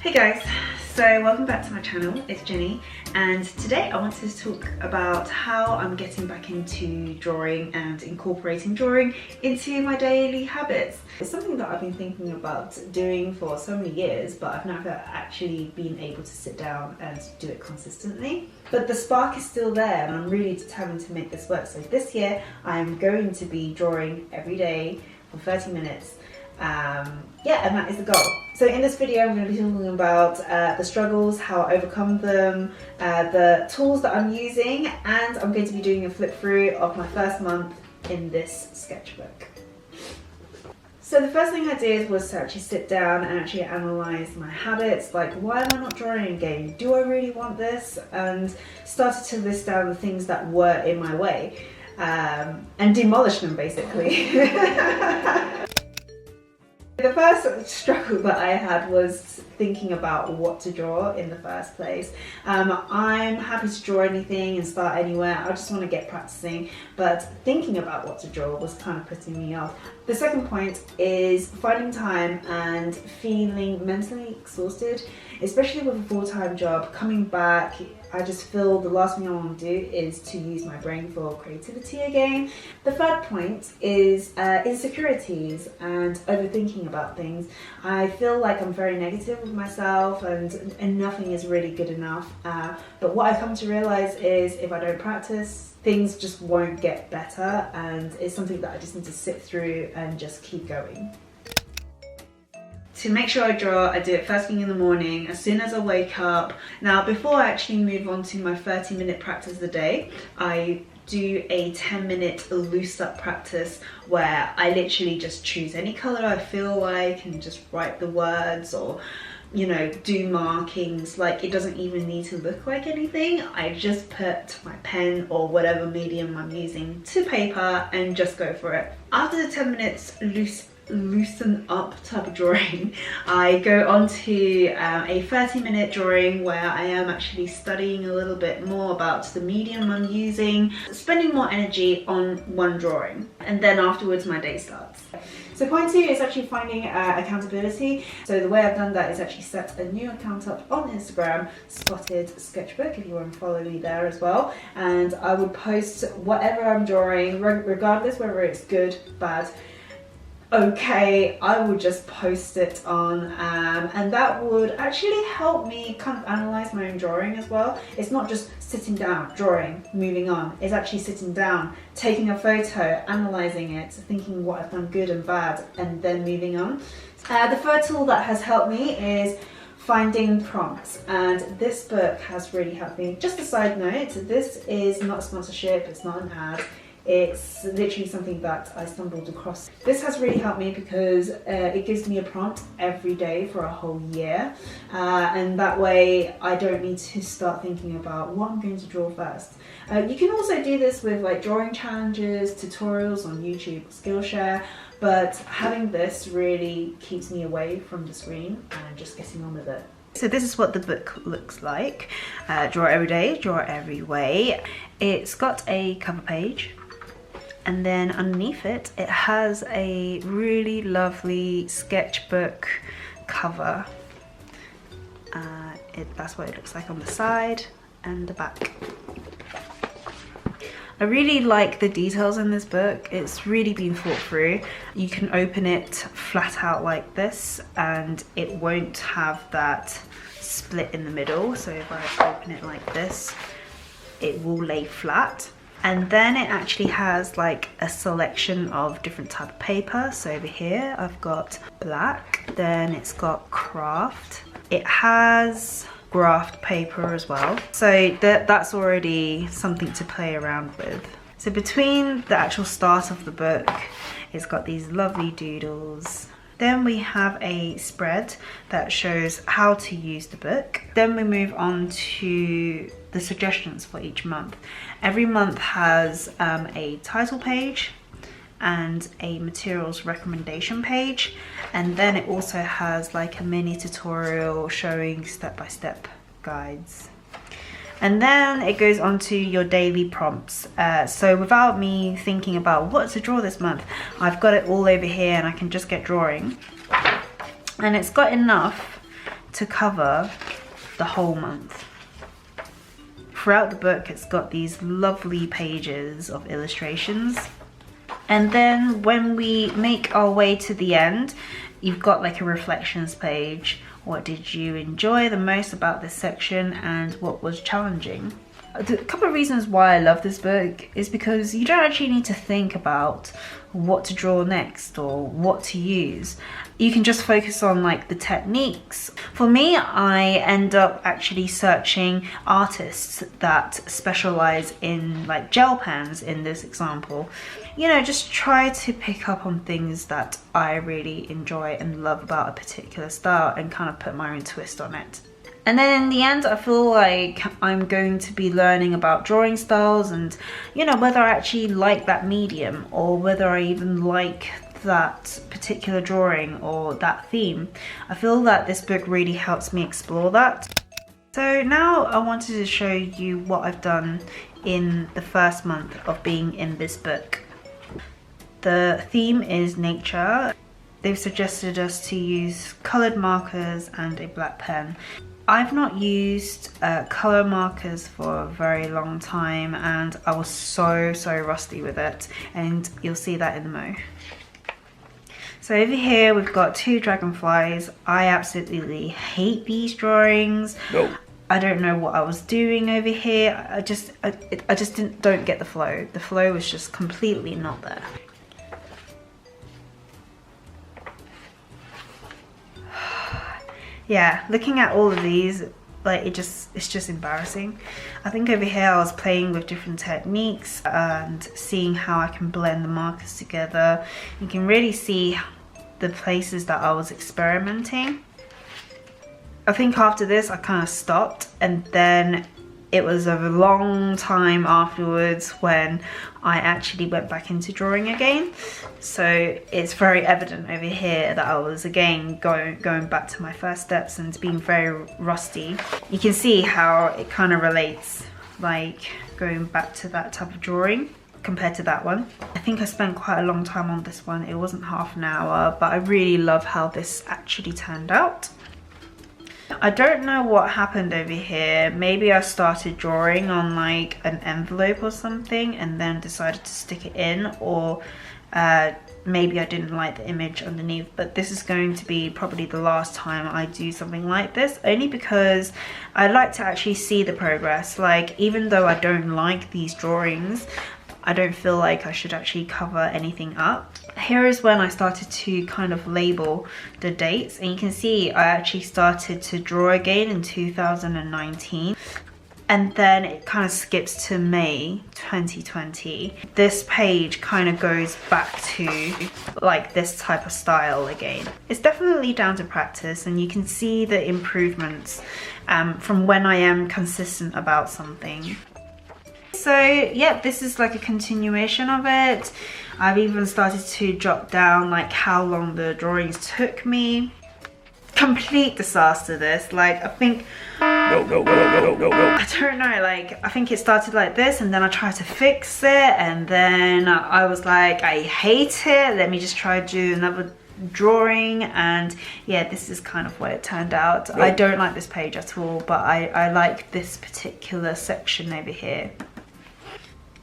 Hey guys, so welcome back to my channel. It's Jenny, and today I wanted to talk about how I'm getting back into drawing and incorporating drawing into my daily habits. It's something that I've been thinking about doing for so many years, but I've never actually been able to sit down and do it consistently. But the spark is still there and I'm really determined to make this work. So this year I'm going to be drawing every day for 30 minutes. Yeah, and that is the goal. So in this video I'm going to be talking about the struggles, how I overcome them, the tools that I'm using, and I'm going to be doing a flip through of my first month in this sketchbook. So the first thing I did was to actually sit down and actually analyse my habits, like why am I not drawing again? Do I really want this? And started to list down the things that were in my way and demolish them basically. The first struggle that I had was thinking about what to draw in the first place. I'm happy to draw anything and start anywhere. I just want to get practicing, but thinking about what to draw was kind of putting me off. The second point is finding time and feeling mentally exhausted, especially with a full-time job. Coming back, I just feel the last thing I want to do is to use my brain for creativity again. The third point is insecurities and overthinking about things. I feel like I'm very negative with myself and nothing is really good enough. But what I come to realize is if I don't practice, things just won't get better, and it's something that I just need to sit through and just keep going. To make sure I draw, I do it first thing in the morning, as soon as I wake up. Now, before I actually move on to my 30-minute practice a day, I do a 10-minute loose up practice where I literally just choose any color I feel like and just write the words, or you know, do markings. Like, it doesn't even need to look like anything. I just put my pen or whatever medium I'm using to paper and just go for it. After the 10 minutes loosen up type of drawing, I go on to a 30-minute drawing where I am actually studying a little bit more about the medium I'm using, spending more energy on one drawing, and then afterwards my day starts. So point 2 is actually finding accountability. So the way I've done that is actually set a new account up on Instagram, Spotted Sketchbook, if you want to follow me there as well. And I would post whatever I'm drawing, regardless whether it's good, bad, okay, I would just post it on, and that would actually help me kind of analyze my own drawing as well. It's not just sitting down, drawing, moving on. It's actually sitting down, taking a photo, analyzing it, thinking what I've done good and bad, and then moving on. The third tool that has helped me is finding prompts, and this book has really helped me. Just a side note, this is not a sponsorship, it's not an ad. It's literally something that I stumbled across. This has really helped me because it gives me a prompt every day for a whole year, and that way I don't need to start thinking about what I'm going to draw first. You can also do this with like drawing challenges, tutorials on YouTube, Skillshare, but having this really keeps me away from the screen and just getting on with it. So this is what the book looks like. Draw every day, draw every way. It's got a cover page, and then underneath it, it has a really lovely sketchbook cover. That's what it looks like on the side and the back. I really like the details in this book. It's really been thought through. You can open it flat out like this and it won't have that split in the middle. So if I open it like this, it will lay flat. And then it actually has like a selection of different type of paper. So over here I've got black, then it's got craft. It has graph paper as well. So that's already something to play around with. So between the actual start of the book, it's got these lovely doodles. Then we have a spread that shows how to use the book. Then we move on to the suggestions for each month. Every month has a title page and a materials recommendation page, and then it also has like a mini tutorial showing step-by-step guides. And then it goes on to your daily prompts. So without me thinking about what to draw this month, I've got it all over here and I can just get drawing. And it's got enough to cover the whole month. Throughout the book, it's got these lovely pages of illustrations. And then when we make our way to the end, you've got like a reflections page. What did you enjoy the most about this section and what was challenging? A couple of reasons why I love this book is because you don't actually need to think about what to draw next or what to use. You can just focus on like the techniques. For me, I end up actually searching artists that specialize in like gel pens in this example. You know, just try to pick up on things that I really enjoy and love about a particular style and kind of put my own twist on it. And then in the end, I feel like I'm going to be learning about drawing styles and, you know, whether I actually like that medium or whether I even like that particular drawing or that theme. I feel that this book really helps me explore that. So now I wanted to show you what I've done in the first month of being in this book. The theme is nature. They've suggested us to use coloured markers and a black pen. I've not used colour markers for a very long time and I was so rusty with it, and you'll see that in the mo. So over here we've got two dragonflies. I absolutely hate these drawings. No. I don't know what I was doing over here. I just don't get the flow. The flow was just completely not there. Yeah, looking at all of these, like it's just embarrassing. I think over here I was playing with different techniques and seeing how I can blend the markers together. You can really see the places that I was experimenting. I think after this I kind of stopped, and then it was a long time afterwards when I actually went back into drawing again. So it's very evident over here that I was again going back to my first steps and being very rusty. You can see how it kind of relates, like going back to that type of drawing compared to that one. I think I spent quite a long time on this one. It wasn't half an hour, but I really love how this actually turned out. I don't know what happened over here. Maybe I started drawing on like an envelope or something and then decided to stick it in, or maybe I didn't like the image underneath. But this is going to be probably the last time I do something like this, only because I like to actually see the progress. Like, even though I don't like these drawings, I don't feel like I should actually cover anything up. Here is when I started to kind of label the dates, and you can see I actually started to draw again in 2019, and then it kind of skips to May 2020. This page kind of goes back to like this type of style again. It's definitely down to practice, and you can see the improvements from when I am consistent about something. So yeah, this is like a continuation of it. I've even started to jot down like how long the drawings took me. Complete disaster this. Like, I think I don't know, like I think it started like this, and then I tried to fix it, and then I was like, I hate it, let me just try to do another drawing. And yeah, this is kind of where it turned out. I don't like this page at all, but I like this particular section over here.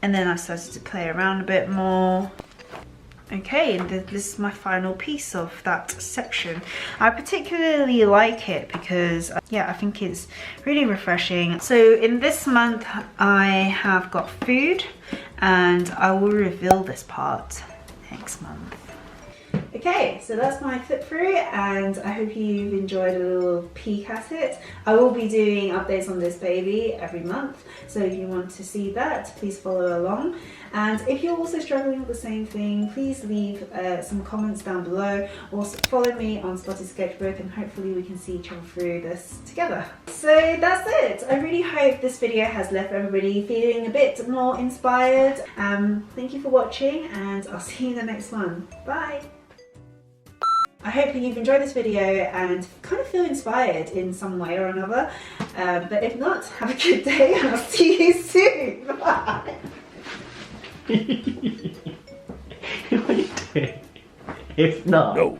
And then I started to play around a bit more. Okay, and this is my final piece of that section. I particularly like it because, yeah, I think it's really refreshing. So in this month, I have got food, and I will reveal this part next month. Okay, so that's my flip through, and I hope you've enjoyed a little peek at it. I will be doing updates on this baby every month, so if you want to see that, please follow along. And if you're also struggling with the same thing, please leave some comments down below, or follow me on Spotted Sketchbook, and hopefully we can see each other through this together. So that's it. I really hope this video has left everybody feeling a bit more inspired. Thank you for watching, and I'll see you in the next one. Bye! I hope you've enjoyed this video and kind of feel inspired in some way or another. But if not, have a good day, and I'll see you soon. Bye! What are you doing? If not... No.